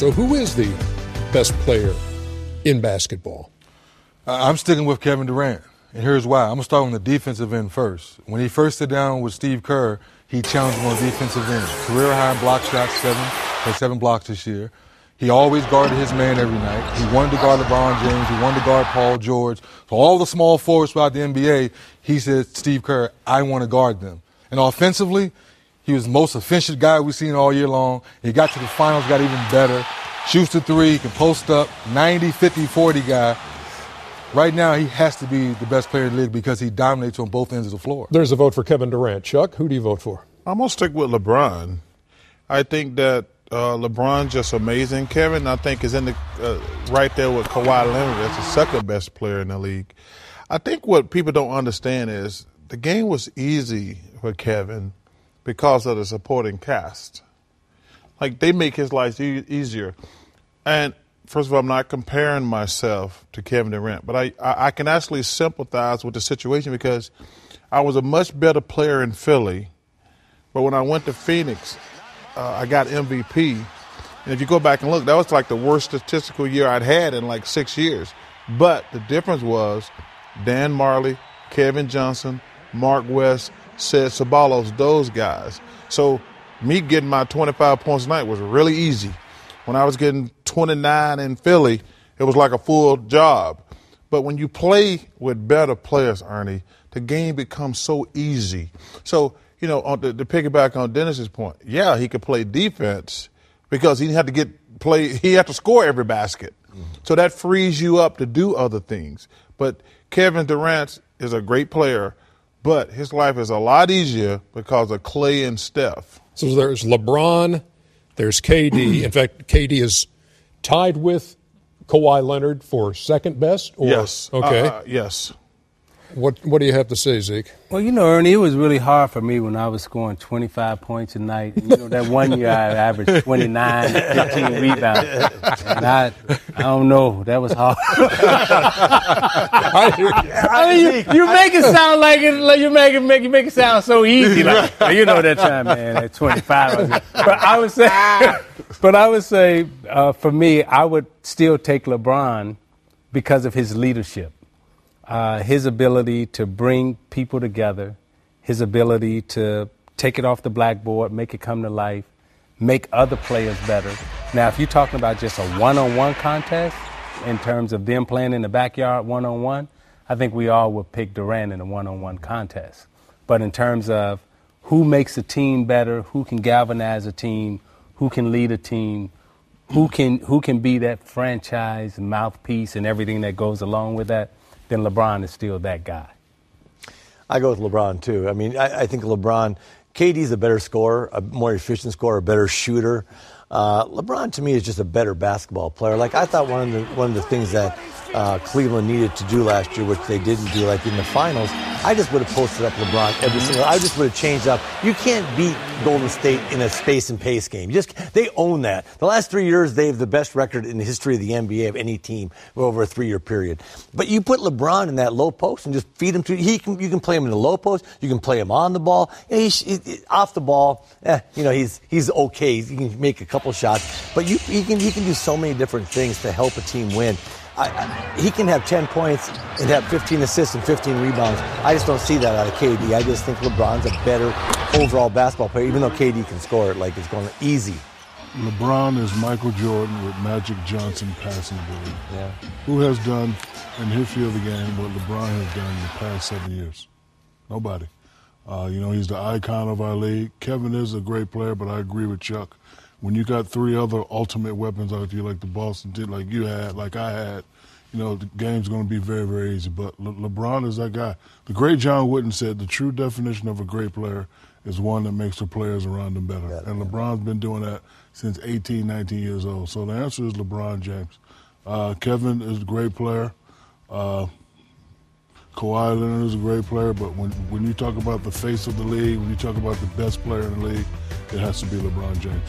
So who is the best player in basketball? I'm sticking with Kevin Durant, and here's why. I'm going to start on the defensive end first. When he first sat down with Steve Kerr, he challenged him on the defensive end. Career high in block shots, 7 blocks this year. He always guarded his man every night. He wanted to guard LeBron James. He wanted to guard Paul George. So all the small forwards throughout the NBA, he said, Steve Kerr, I want to guard them. And offensively, he was the most efficient guy we've seen all year long. He got to the finals, got even better. Shoots the three, can post up, 90, 50, 40 guy. Right now, he has to be the best player in the league because he dominates on both ends of the floor. There's a vote for Kevin Durant. Chuck, who do you vote for? I'm going to stick with LeBron. I think that LeBron's just amazing. Kevin, I think, is in the right there with Kawhi Leonard as the second best player in the league. I think what people don't understand is the game was easy for Kevin because of the supporting cast. Like, they make his life easier. And first of all, I'm not comparing myself to Kevin Durant, but I can actually sympathize with the situation because I was a much better player in Philly, but when I went to Phoenix, I got MVP. And if you go back and look, that was like the worst statistical year I'd had in like 6 years. But the difference was Dan Marley, Kevin Johnson, Mark West, Sid Ceballos, those guys. So me getting my 25 points a night was really easy. When I was getting 29 in Philly, it was like a full job. But when you play with better players, Ernie, the game becomes so easy. So, you know, to piggyback on Dennis's point, yeah, he could play defense because he had to score every basket. Mm-hmm. So that frees you up to do other things. But Kevin Durant is a great player, but his life is a lot easier because of Klay and Steph. So there's LeBron, there's KD. In fact, KD is tied with Kawhi Leonard for second best? Or? Yes. Okay. Yes. What do you have to say, Zeke? Well, you know, Ernie, it was really hard for me when I was scoring 25 points a night. You know, that one year I averaged 29, 15 rebounds. And I don't know, that was hard. I mean, you make it sound like you make it sound so easy. Like, you know that time, man, at 25. But I would say, for me, I would still take LeBron because of his leadership. His ability to bring people together, his ability to take it off the blackboard, make it come to life, make other players better. Now, if you're talking about just a one-on-one contest in terms of them playing in the backyard one-on-one, I think we all would pick Durant in a one-on-one contest. But in terms of who makes a team better, who can galvanize a team, who can lead a team, who can be that franchise mouthpiece and everything that goes along with that, then LeBron is still that guy. I go with LeBron, too. I mean, I think LeBron, KD's a better scorer, a more efficient scorer, a better shooter. LeBron, to me, is just a better basketball player. Like, I thought one of the things that Cleveland needed to do last year, which they didn't do, like in the finals, I just would have posted up LeBron every single. I just would have changed up. You can't beat Golden State in a space and pace game. They own that. The last 3 years, they have the best record in the history of the NBA of any team over a 3-year period. But you put LeBron in that low post and just feed him to. You can play him in the low post. You can play him on the ball. Off the ball, he's okay. He can make a couple shots, but he can do so many different things to help a team win. He can have 10 points and have 15 assists and 15 rebounds. I just don't see that out of KD. I just think LeBron's a better overall basketball player, even though KD can score it like it's going easy. LeBron is Michael Jordan with Magic Johnson passing ability. Yeah. Who has done in history of the game what LeBron has done in the past 7 years? Nobody. He's the icon of our league. Kevin is a great player, but I agree with Chuck. When you got 3 other ultimate weapons out there like the Boston did, like you had, like I had, the game's going to be very, very easy. But LeBron is that guy. The great John Wooden said the true definition of a great player is one that makes the players around him better. Yeah, and LeBron's been doing that since 18, 19 years old. So the answer is LeBron James. Kevin is a great player. Kawhi Leonard is a great player. But when you talk about the face of the league, when you talk about the best player in the league, it has to be LeBron James.